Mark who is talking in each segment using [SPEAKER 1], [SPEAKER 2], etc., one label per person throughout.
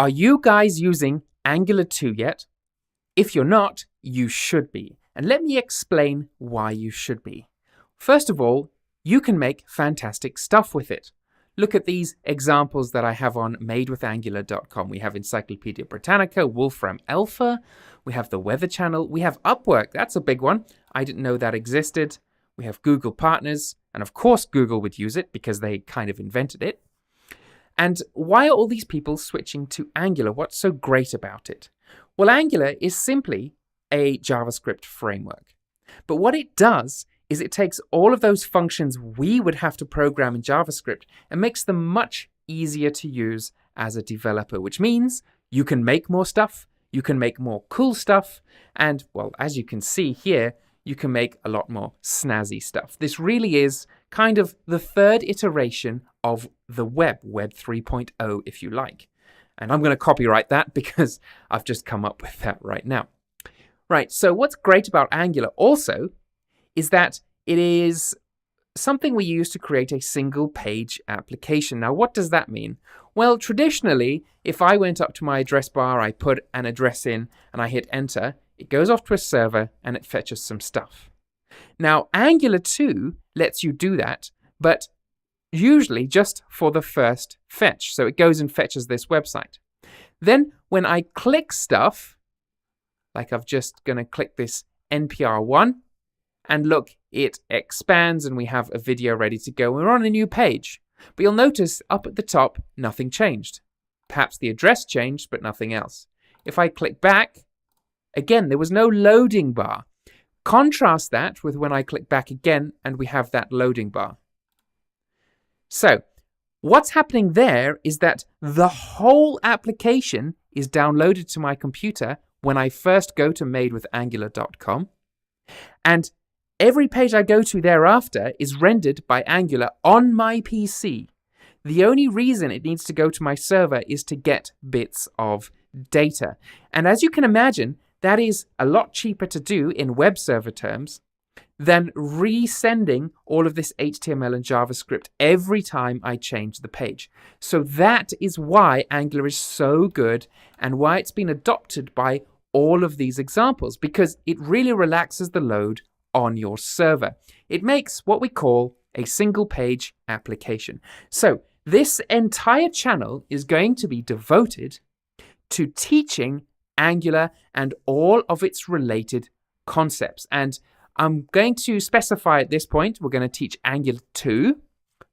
[SPEAKER 1] Are you guys using Angular 2 yet? If you're not, you should be. And let me explain why you should be. First of all, you can make fantastic stuff with it. Look at these examples that I have on madewithangular.com. We have Encyclopedia Britannica, Wolfram Alpha, we have the Weather Channel, we have Upwork, that's a big one. I didn't know that existed. We have Google Partners, and of course Google would use it because they kind of invented it. And why are all these people switching to Angular? What's so great about it? Well, Angular is simply a JavaScript framework. But what it does is it takes all of those functions we would have to program in JavaScript and makes them much easier to use as a developer, which means you can make more stuff, you can make more cool stuff, and, well, as you can see here, you can make a lot more snazzy stuff. This really is kind of the third iteration of the web, Web 3.0 if you like. And I'm going to copyright that because I've just come up with that right now. Right, so what's great about Angular also is that it is something we use to create a single page application. Now, what does that mean? Well, traditionally, if I went up to my address bar, I put an address in and I hit enter, it goes off to a server and it fetches some stuff. Now, Angular 2 lets you do that, but usually just for the first fetch. So it goes and fetches this website. Then when I click stuff, like I'm just going to click this NPR1, and look, it expands and we have a video ready to go. We're on a new page. But you'll notice up at the top, nothing changed. Perhaps the address changed, but nothing else. If I click back, again, there was no loading bar. Contrast that with when I click back again and we have that loading bar. So what's happening there is that the whole application is downloaded to my computer when I first go to madewithangular.com. And every page I go to thereafter is rendered by Angular on my PC. The only reason it needs to go to my server is to get bits of data. And as you can imagine, that is a lot cheaper to do in web server terms than resending all of this HTML and JavaScript every time I change the page. So that is why Angular is so good and why it's been adopted by all of these examples, because it really relaxes the load on your server. It makes what we call a single page application. So this entire channel is going to be devoted to teaching Angular and all of its related concepts. And I'm going to specify at this point, we're going to teach Angular 2,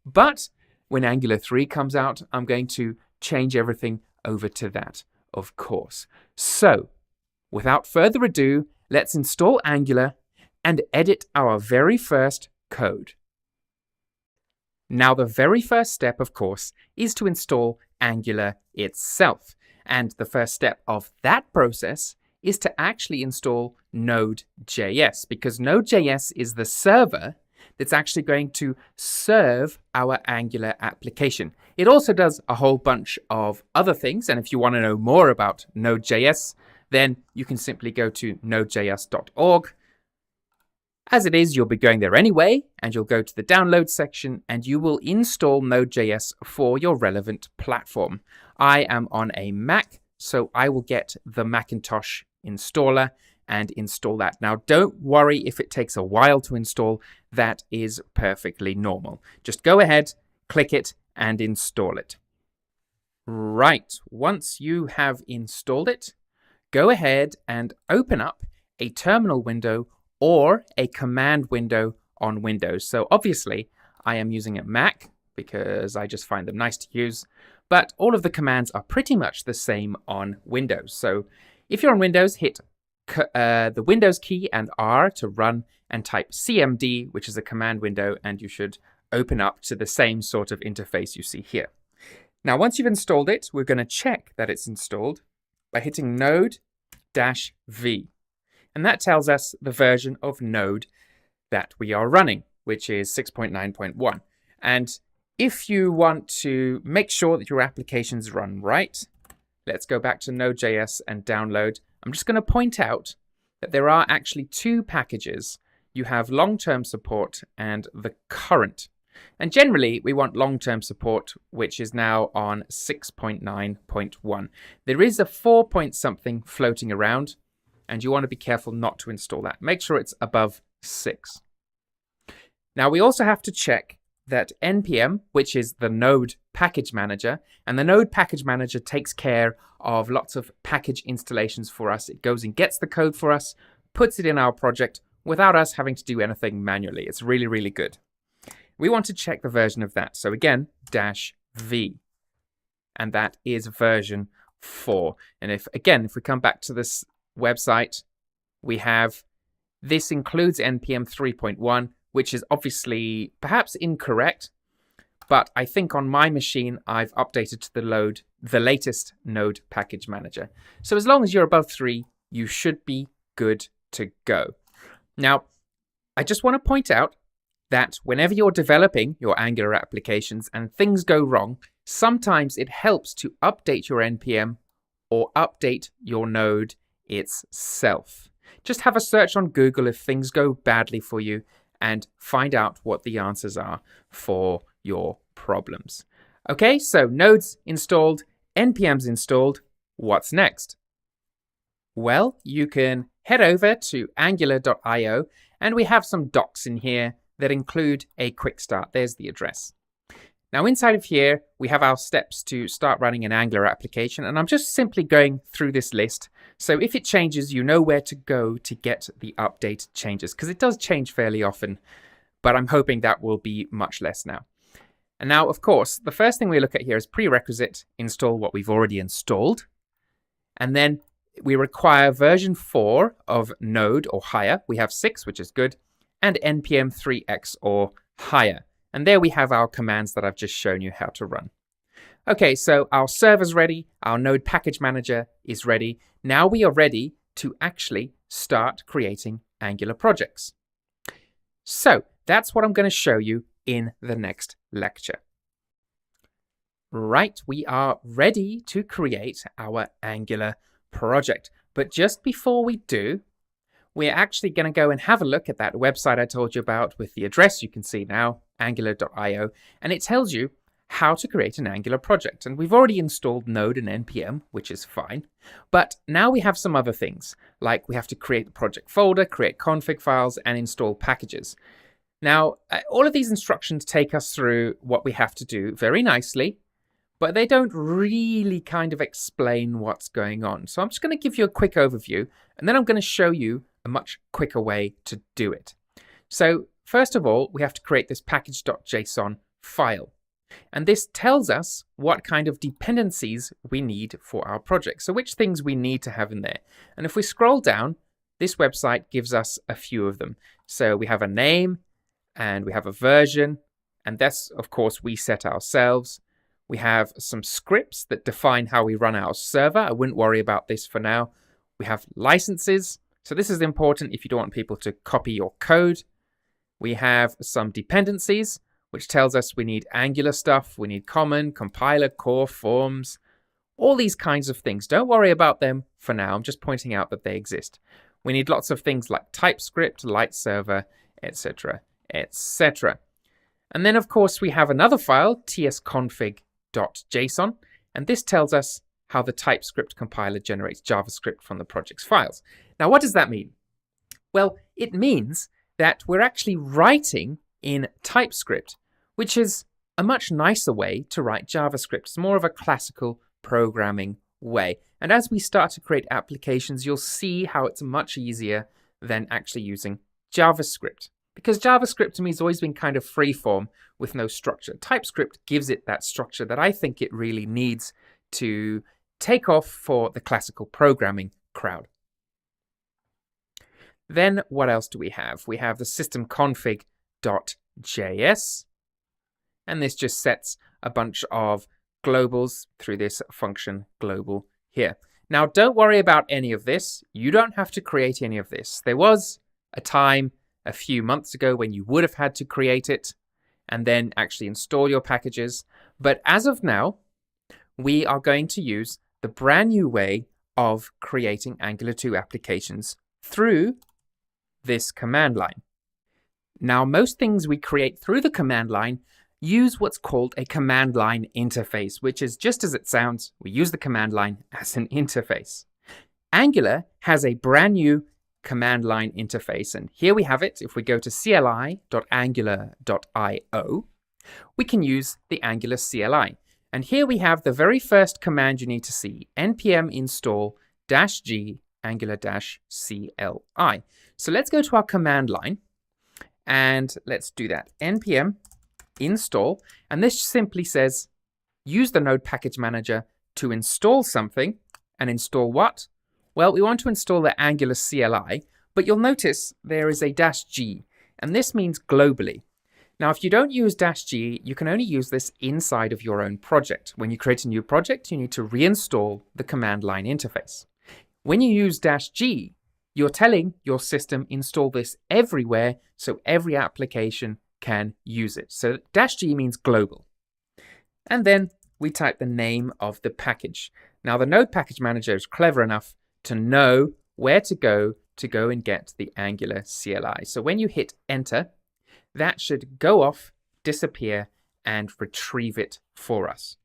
[SPEAKER 1] but when Angular 3 comes out, I'm going to change everything over to that, of course. So without further ado, let's install Angular and edit our very first code. Now, the very first step, of course, is to install Angular itself. And the first step of that process is to actually install Node.js, because Node.js is the server that's actually going to serve our Angular application. It also does a whole bunch of other things, and if you want to know more about Node.js, then you can simply go to nodejs.org. As it is, you'll be going there anyway, and you'll go to the download section and you will install Node.js for your relevant platform. I am on a Mac, so I will get the Macintosh installer and install that. Now, don't worry if it takes a while to install. That is perfectly normal. Just go ahead, click it, and install it. Right, once you have installed it, go ahead and open up a terminal window or a command window on Windows. So obviously, I am using a Mac because I just find them nice to use, but all of the commands are pretty much the same on Windows. So if you're on Windows, hit the Windows key and R to run and type CMD, which is a command window, and you should open up to the same sort of interface you see here. Now, once you've installed it, we're going to check that it's installed by hitting Node-V. And that tells us the version of Node that we are running, which is 6.9.1. And if you want to make sure that your applications run right, let's go back to Node.js and download. I'm just going to point out that there are actually two packages. You have long-term support and the current. And generally, we want long-term support, which is now on 6.9.1. There is a 4 point something floating around, and you want to be careful not to install that. Make sure it's above 6. Now, we also have to check that NPM, which is the Node package manager, and the Node package manager takes care of lots of package installations for us. It goes and gets the code for us, puts it in our project without us having to do anything manually. It's really, really good. We want to check the version of that. So again, -v, and that is version 4. And if we come back to this website, we have this includes NPM 3.1, which is obviously perhaps incorrect, but I think on my machine, I've updated to the latest Node package manager. So as long as you're above 3, you should be good to go. Now, I just want to point out that whenever you're developing your Angular applications and things go wrong, sometimes it helps to update your NPM or update your node itself. Just have a search on Google if things go badly for you and find out what the answers are for your problems. Okay, so nodes installed, NPM's installed. What's next? Well, you can head over to angular.io, and we have some docs in here that include a quick start. There's the address. Now, inside of here, we have our steps to start running an Angular application, and I'm just simply going through this list. So if it changes, you know where to go to get the update changes, because it does change fairly often, but I'm hoping that will be much less now. And now, of course, the first thing we look at here is prerequisite install what we've already installed. And then we require version 4 of Node or higher. We have 6, which is good, and NPM 3x or higher. And there we have our commands that I've just shown you how to run. Okay, so our server's ready, our Node package manager is ready. Now we are ready to actually start creating Angular projects. So that's what I'm going to show you in the next lecture. Right, we are ready to create our Angular project. But just before we do, we're actually going to go and have a look at that website I told you about with the address you can see now, angular.io, and it tells you how to create an Angular project. And we've already installed Node and NPM, which is fine. But now we have some other things, like we have to create the project folder, create config files, and install packages. Now, all of these instructions take us through what we have to do very nicely, but they don't really kind of explain what's going on. So I'm just going to give you a quick overview, and then I'm going to show you a much quicker way to do it. So first of all, we have to create this package.json file. And this tells us what kind of dependencies we need for our project. So which things we need to have in there. And if we scroll down, this website gives us a few of them. So we have a name, and we have a version, and that's, of course, we set ourselves. We have some scripts that define how we run our server. I wouldn't worry about this for now. We have licenses. So this is important if you don't want people to copy your code. We have some dependencies, which tells us we need Angular stuff. We need common, compiler, core, forms, all these kinds of things. Don't worry about them for now. I'm just pointing out that they exist. We need lots of things like TypeScript, light server, etc., etc. And then, of course, we have another file, tsconfig.json, and this tells us how the TypeScript compiler generates JavaScript from the project's files. Now, what does that mean? Well, it means that we're actually writing in TypeScript, which is a much nicer way to write JavaScript. It's more of a classical programming way. And as we start to create applications, you'll see how it's much easier than actually using JavaScript. Because JavaScript to me has always been kind of freeform with no structure. TypeScript gives it that structure that I think it really needs to take off for the classical programming crowd. Then what else do we have? We have the systemconfig.js, and this just sets a bunch of globals through this function global here. Now, don't worry about any of this. You don't have to create any of this. There was a time a few months ago when you would have had to create it and then actually install your packages. But as of now, we are going to use the brand new way of creating Angular 2 applications through this command line. Now, most things we create through the command line use what's called a command line interface, which is just as it sounds, we use the command line as an interface. Angular has a brand new command line interface, and here we have it. If we go to cli.angular.io, we can use the Angular CLI. And here we have the very first command you need to see, npm install -g angular-cli. So let's go to our command line, and let's do that. npm install, and this simply says, use the Node Package Manager to install something. And install what? Well, we want to install the Angular CLI, but you'll notice there is a -g, and this means globally. Now, if you don't use -g, you can only use this inside of your own project. When you create a new project, you need to reinstall the command line interface. When you use -g, you're telling your system install this everywhere so every application can use it. So -g means global. And then we type the name of the package. Now, the Node Package Manager is clever enough to know where to go and get the Angular CLI. So when you hit enter, that should go off, disappear, and retrieve it for us.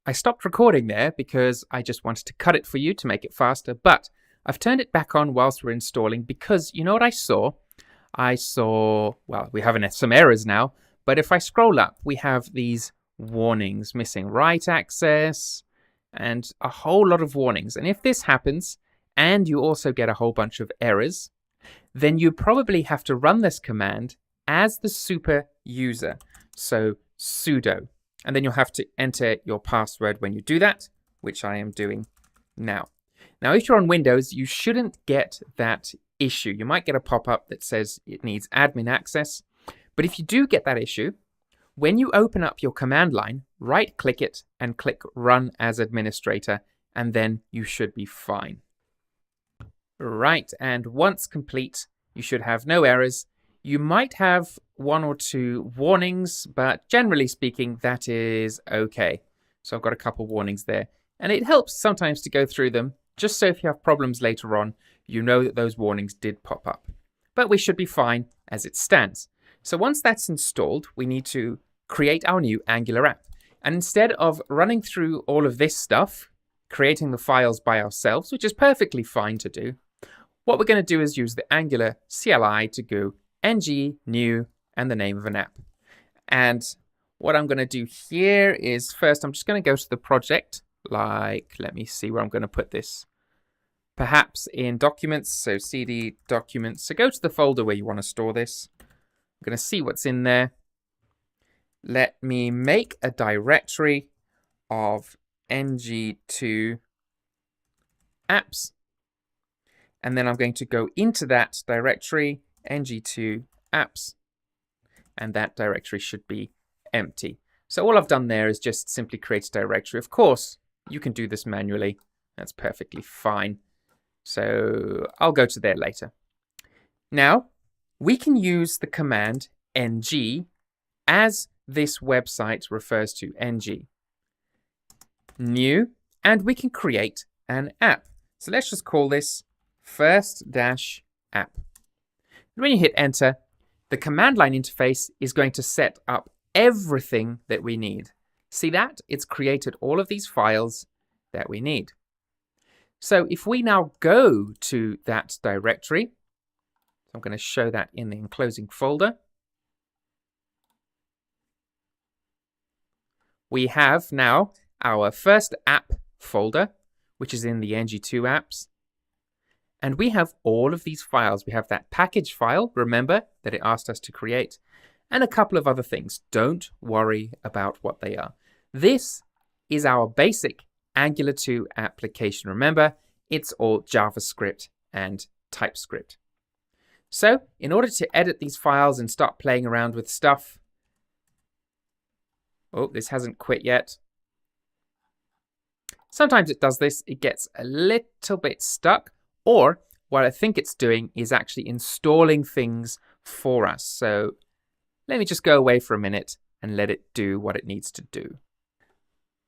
[SPEAKER 1] I stopped recording there because I just wanted to cut it for you to make it faster, but I've turned it back on whilst we're installing because you know what I saw? Well, we have some errors now, but if I scroll up, we have these warnings, missing write access, and a whole lot of warnings. And if this happens, and you also get a whole bunch of errors, then you probably have to run this command as the super user. So sudo. And then you'll have to enter your password when you do that, which I am doing now. Now, if you're on Windows, you shouldn't get that issue. You might get a pop-up that says it needs admin access. But if you do get that issue, when you open up your command line, right-click it and click Run as Administrator, and then you should be fine. Right, and once complete, you should have no errors. You might have 1 or 2 warnings, but generally speaking, that is okay. So I've got a couple warnings there. And it helps sometimes to go through them, just so if you have problems later on, you know that those warnings did pop up. But we should be fine as it stands. So once that's installed, we need to create our new Angular app. And instead of running through all of this stuff, creating the files by ourselves, which is perfectly fine to do, what we're going to do is use the Angular CLI to go ng new and the name of an app. And what I'm going to do here is first, I'm just going to go to the project. Let me see where I'm going to put this. Perhaps in documents, so cd documents. So go to the folder where you want to store this. I'm going to see what's in there. Let me make a directory of ng2 apps. And then I'm going to go into that directory, ng2 apps, and that directory should be empty. So all I've done there is just simply create a directory. Of course, you can do this manually. That's perfectly fine. So I'll go to there later. Now, we can use the command ng as this website refers to ng. New, and we can create an app. So let's just call this first-app. When you hit enter, the command line interface is going to set up everything that we need. See that? It's created all of these files that we need. So if we now go to that directory, I'm going to show that in the enclosing folder. We have now our first app folder, which is in the ng2 apps. And we have all of these files. We have that package file, remember, that it asked us to create, and a couple of other things. Don't worry about what they are. This is our basic Angular 2 application. Remember, it's all JavaScript and TypeScript. So, in order to edit these files and start playing around with stuff, oh, this hasn't quit yet. Sometimes it does this. It gets a little bit stuck. Or what I think it's doing is actually installing things for us. So let me just go away for a minute and let it do what it needs to do.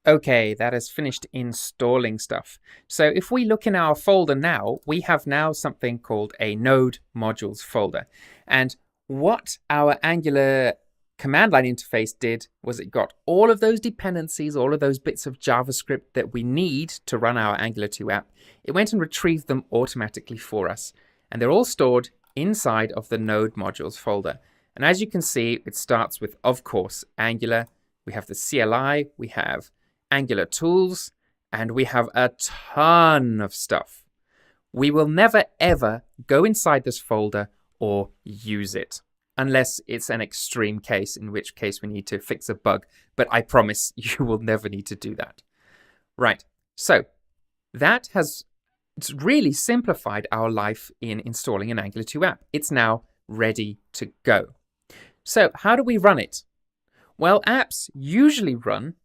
[SPEAKER 1] Okay, that has finished installing stuff. So if we look in our folder now, we have now something called a Node modules folder. And what our Angular command line interface did was it got all of those dependencies, all of those bits of JavaScript that we need to run our Angular 2 app. It went and retrieved them automatically for us. And they're all stored inside of the Node modules folder. And as you can see, it starts with, of course, Angular. We have the CLI, we have Angular tools, and we have a ton of stuff. We will never, ever go inside this folder or use it, unless it's an extreme case, in which case we need to fix a bug. But I promise you will never need to do that. Right, so that has really simplified our life in installing an Angular 2 app. It's now ready to go. So how do we run it? Well, apps usually run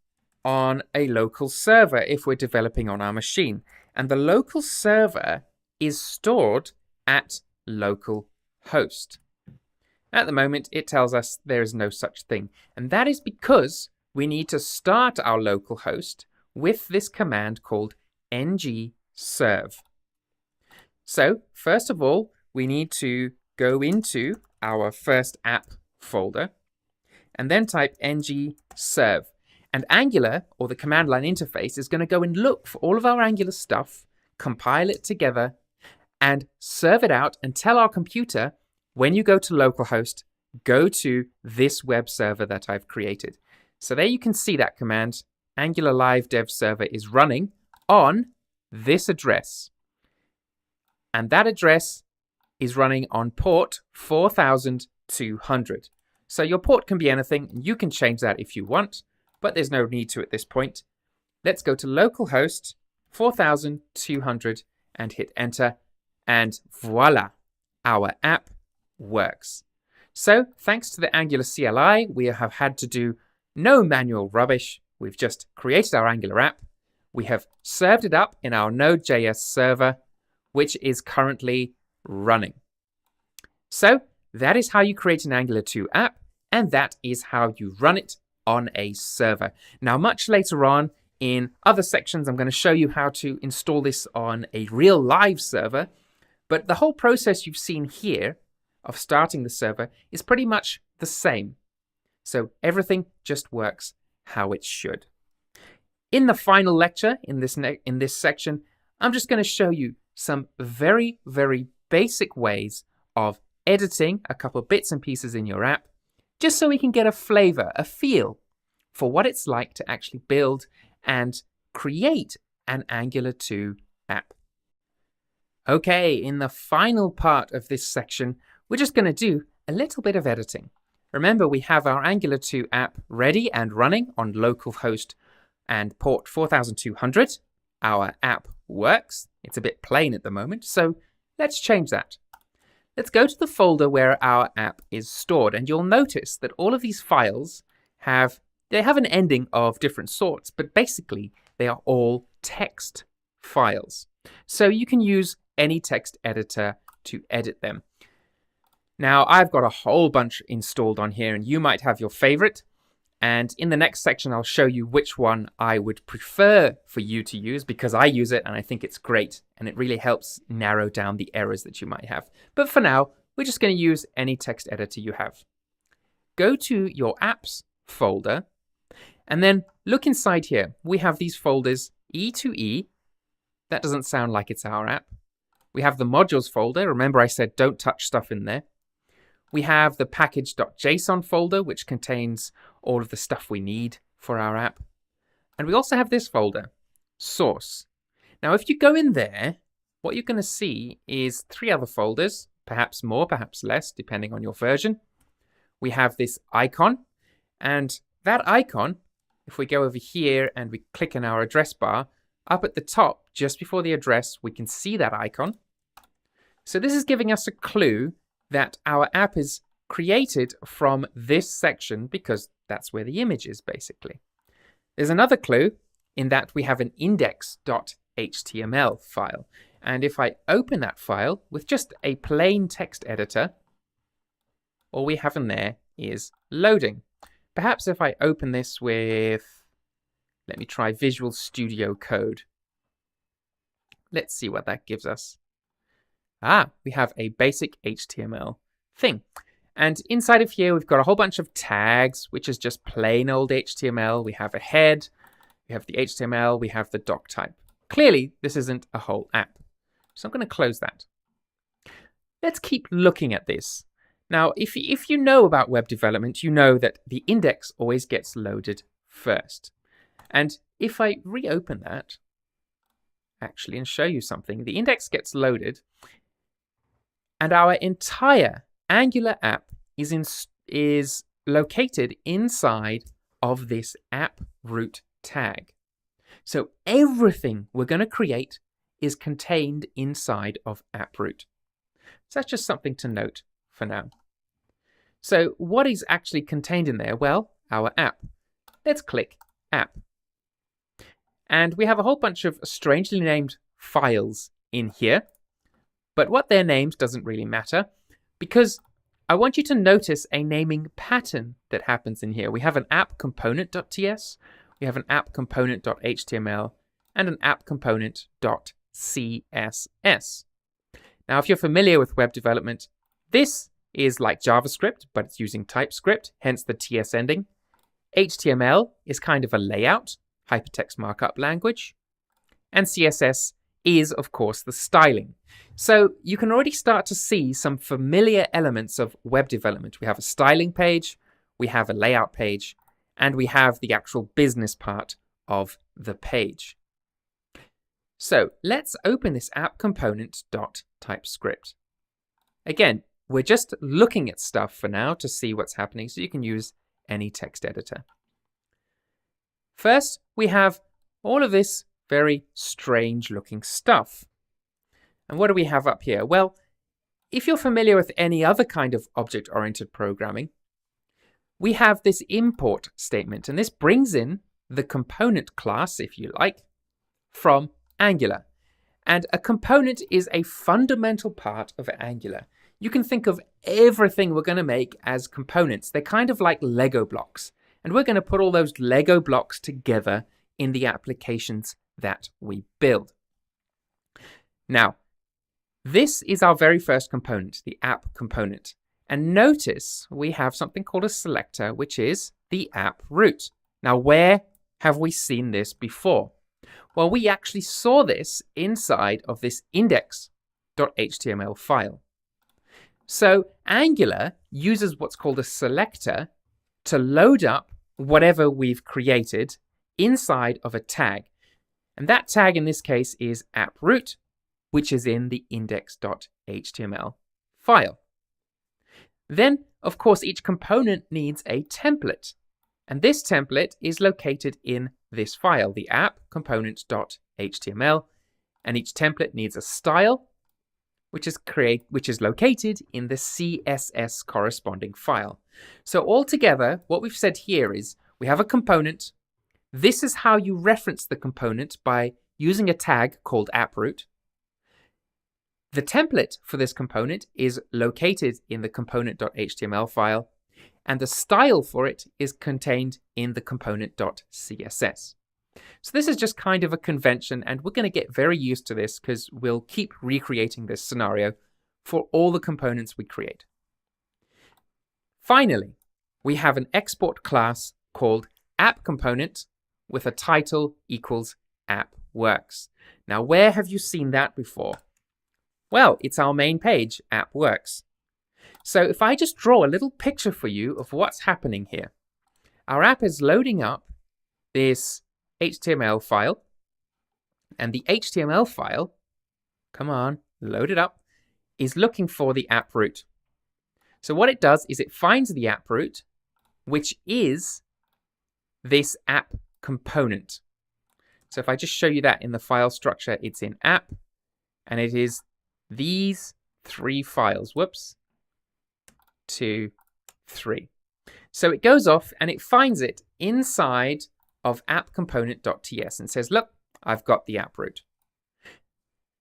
[SPEAKER 1] on a local server if we're developing on our machine. And the local server is stored at localhost. At the moment, it tells us there is no such thing. And that is because we need to start our localhost with this command called ngserve. So, first of all, we need to go into our first app folder and then type ngserve. And Angular, or the command line interface, is going to go and look for all of our Angular stuff, compile it together, and serve it out and tell our computer, when you go to localhost, go to this web server that I've created. So there you can see that command. Angular Live Dev Server is running on this address. And that address is running on port 4200. So your port can be anything. You can change that if you want, but there's no need to at this point. Let's go to localhost 4200 and hit enter. And voila, our app works. So thanks to the Angular CLI, we have had to do no manual rubbish. We've just created our Angular app. We have served it up in our Node.js server, which is currently running. So that is how you create an Angular 2 app, and that is how you run it on a server. Now, much later on in other sections, I'm going to show you how to install this on a real live server. But the whole process you've seen here of starting the server is pretty much the same. So everything just works how it should. In the final lecture, in this section, I'm just going to show you some very, very basic ways of editing a couple of bits and pieces in your app, just so we can get a flavor, a feel for what it's like to actually build and create an Angular 2 app. Okay, in the final part of this section, we're just going to do a little bit of editing. Remember, we have our Angular 2 app ready and running on localhost and port 4200. Our app works. It's a bit plain at the moment, so let's change that. Let's go to the folder where our app is stored, and you'll notice that all of these files have an ending of different sorts, but basically they are all text files. So you can use any text editor to edit them. Now, I've got a whole bunch installed on here, and you might have your favorite. And in the next section, I'll show you which one I would prefer for you to use, because I use it and I think it's great, and it really helps narrow down the errors that you might have. But for now, we're just going to use any text editor you have. Go to your apps folder, and then look inside here. We have these folders, E2E. That doesn't sound like it's our app. We have the modules folder. Remember I said don't touch stuff in there. We have the package.json folder, which contains all of the stuff we need for our app. And we also have this folder, source. Now, if you go in there, what you're going to see is 3 other folders, perhaps more, perhaps less, depending on your version. We have this icon, and that icon, if we go over here and we click in our address bar, up at the top, just before the address, we can see that icon. So this is giving us a clue that our app is created from this section, because that's where the image is, basically. There's another clue in that we have an index.html file. And if I open that file with just a plain text editor, all we have in there is loading. Perhaps if I open this with, let me try Visual Studio Code. Let's see what that gives us. We have a basic HTML thing. And inside of here, we've got a whole bunch of tags, which is just plain old HTML. We have a head, we have the HTML, we have the doc type. Clearly, this isn't a whole app. So I'm going to close that. Let's keep looking at this. Now, if you know about web development, you know that the index always gets loaded first. And if I reopen that, actually, and show you something, the index gets loaded, and our entire Angular app is located inside of this app root tag. So everything we're going to create is contained inside of app root. So that's just something to note for now. So what is actually contained in there? Well, our app. Let's click app. And we have a whole bunch of strangely named files in here. But what they're named doesn't really matter, because I want you to notice a naming pattern that happens in here. We have an app component.ts, we have an app component.html, and an app component.css. Now, if you're familiar with web development, this is like JavaScript, but it's using TypeScript, hence the TS ending. HTML is kind of a layout, hypertext markup language. And CSS is, of course, the styling. So you can already start to see some familiar elements of web development. We have a styling page, we have a layout page, and we have the actual business part of the page. So let's open this app component.typescript. Again, we're just looking at stuff for now to see what's happening, so you can use any text editor. First, we have all of this very strange looking stuff. And what do we have up here? Well, if you're familiar with any other kind of object-oriented programming, we have this import statement, and this brings in the component class, if you like, from Angular. And a component is a fundamental part of Angular. You can think of everything we're going to make as components. They're kind of like Lego blocks. And we're going to put all those Lego blocks together in the applications that we build. Now, this is our very first component, the app component. And notice we have something called a selector, which is the app root. Now, where have we seen this before? Well, we actually saw this inside of this index.html file. So Angular uses what's called a selector to load up whatever we've created inside of a tag. And that tag in this case is app root, which is in the index.html file. Then, of course, each component needs a template. And this template is located in this file, the app component.html. And each template needs a style, which is located in the CSS corresponding file. So altogether, what we've said here is we have a component. This is how you reference the component by using a tag called approot. The template for this component is located in the component.html file, and the style for it is contained in the component.css. So this is just kind of a convention, and we're going to get very used to this because we'll keep recreating this scenario for all the components we create. Finally, we have an export class called appComponent with a title equals appWorks. Now, where have you seen that before? Well, it's our main page, appWorks. So if I just draw a little picture for you of what's happening here, our app is loading up this HTML file, and the HTML file, come on, load it up, is looking for the app root. So what it does is it finds the app root, which is this app component. So if I just show you that in the file structure, it's in app, and it is these three files. Whoops. 2, 3. So it goes off and it finds it inside of appComponent.ts and says, look, I've got the app root.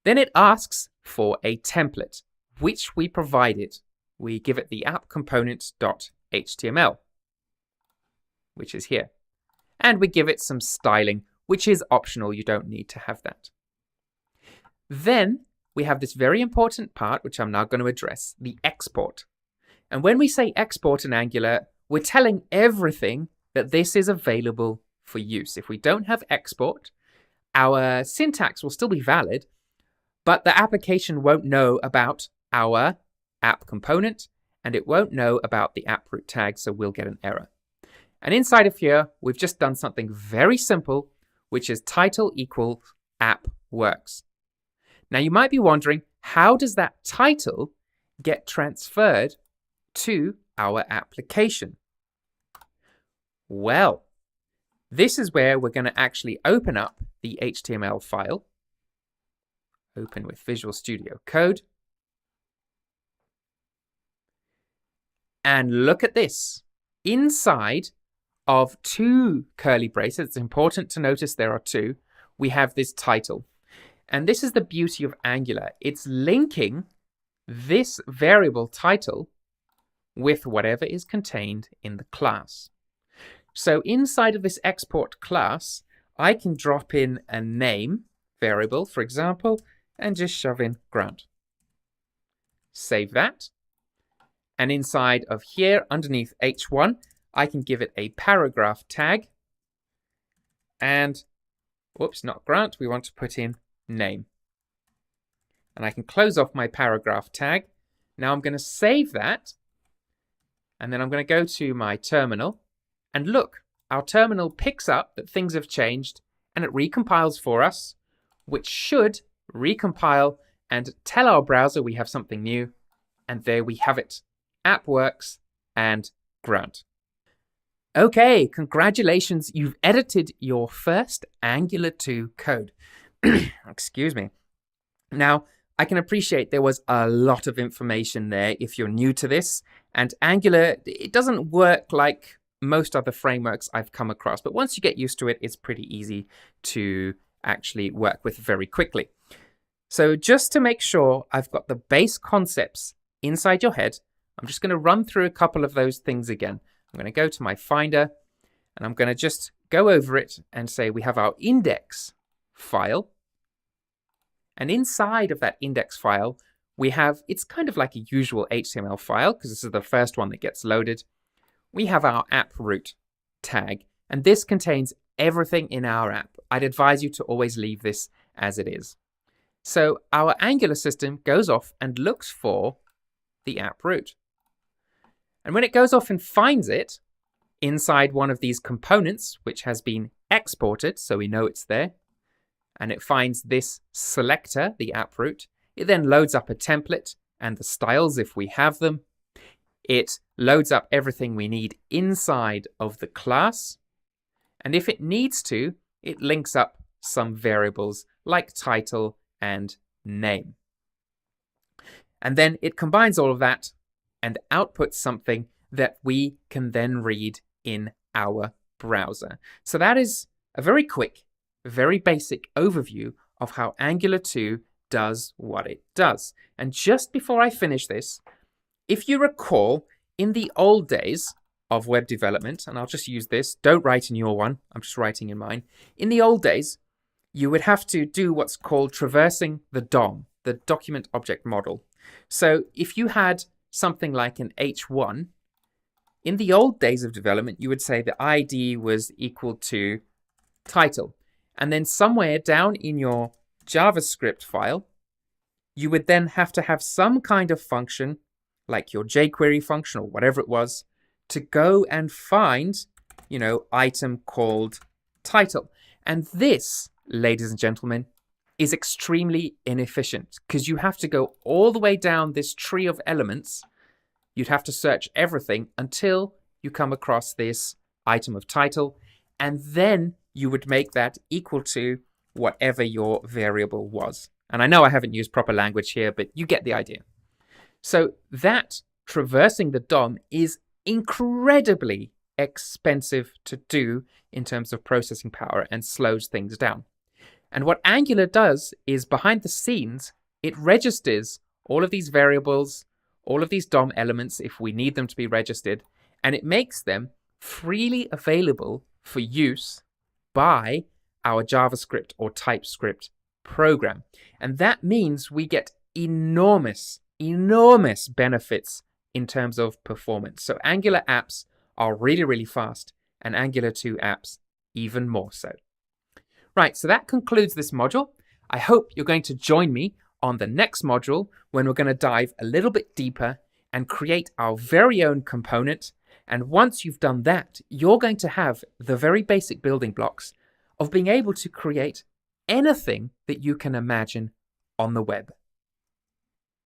[SPEAKER 1] Then it asks for a template, which we provided. We give it the appComponent.html, which is here. And we give it some styling, which is optional. You don't need to have that. Then we have this very important part, which I'm now going to address, the export. And when we say export in Angular, we're telling everything that this is available for use. If we don't have export, our syntax will still be valid, but the application won't know about our app component, and it won't know about the app root tag, so we'll get an error. And inside of here, we've just done something very simple, which is title equals app works. Now you might be wondering, how does that title get transferred to our application? Well, this is where we're going to actually open up the HTML file. Open with Visual Studio Code. And look at this. Inside of two curly braces, it's important to notice there are two, we have this title. And this is the beauty of Angular. It's linking this variable title with whatever is contained in the class. So inside of this export class, I can drop in a name variable, for example, and just shove in Grant. Save that. And inside of here, underneath H1, I can give it a paragraph tag. And, whoops, not Grant, we want to put in name. And I can close off my paragraph tag. Now I'm going to save that. And then I'm going to go to my terminal. And look, our terminal picks up that things have changed and it recompiles for us, which should recompile and tell our browser we have something new. And there we have it. App works and Grant. Okay, congratulations. You've edited your first Angular 2 code. Excuse me. Now, I can appreciate there was a lot of information there if you're new to this. And Angular, it doesn't work like most other frameworks I've come across. But once you get used to it, it's pretty easy to actually work with very quickly. So just to make sure I've got the base concepts inside your head, I'm just going to run through a couple of those things again. I'm going to go to my Finder, and I'm going to just go over it and say we have our index file. And inside of that index file, we have, it's kind of like a usual HTML file, because this is the first one that gets loaded. We have our app root tag, and this contains everything in our app. I'd advise you to always leave this as it is. So our Angular system goes off and looks for the app root. And when it goes off and finds it inside one of these components, which has been exported, so we know it's there, and it finds this selector, the app root, it then loads up a template and the styles if we have them. It loads up everything we need inside of the class. And if it needs to, it links up some variables like title and name. And then it combines all of that and outputs something that we can then read in our browser. So that is a very quick, very basic overview of how Angular 2 does what it does. And just before I finish this, if you recall, in the old days of web development, and I'll just use this, don't write in your one, I'm just writing in mine. In the old days, you would have to do what's called traversing the DOM, the document object model. So if you had something like an H1, in the old days of development, you would say the ID was equal to title. And then somewhere down in your JavaScript file, you would then have to have some kind of function, like your jQuery function or whatever it was, to go and find, item called title. And this, ladies and gentlemen, is extremely inefficient because you have to go all the way down this tree of elements. You'd have to search everything until you come across this item of title, and then you would make that equal to whatever your variable was. And I know I haven't used proper language here, but you get the idea. So that traversing the DOM is incredibly expensive to do in terms of processing power and slows things down. And what Angular does is behind the scenes, it registers all of these variables, all of these DOM elements if we need them to be registered, and it makes them freely available for use by our JavaScript or TypeScript program. And that means we get enormous benefits in terms of performance. So Angular apps are really, really fast, and Angular 2 apps even more so. Right, so that concludes this module. I hope you're going to join me on the next module when we're going to dive a little bit deeper and create our very own component. And once you've done that, you're going to have the very basic building blocks of being able to create anything that you can imagine on the web.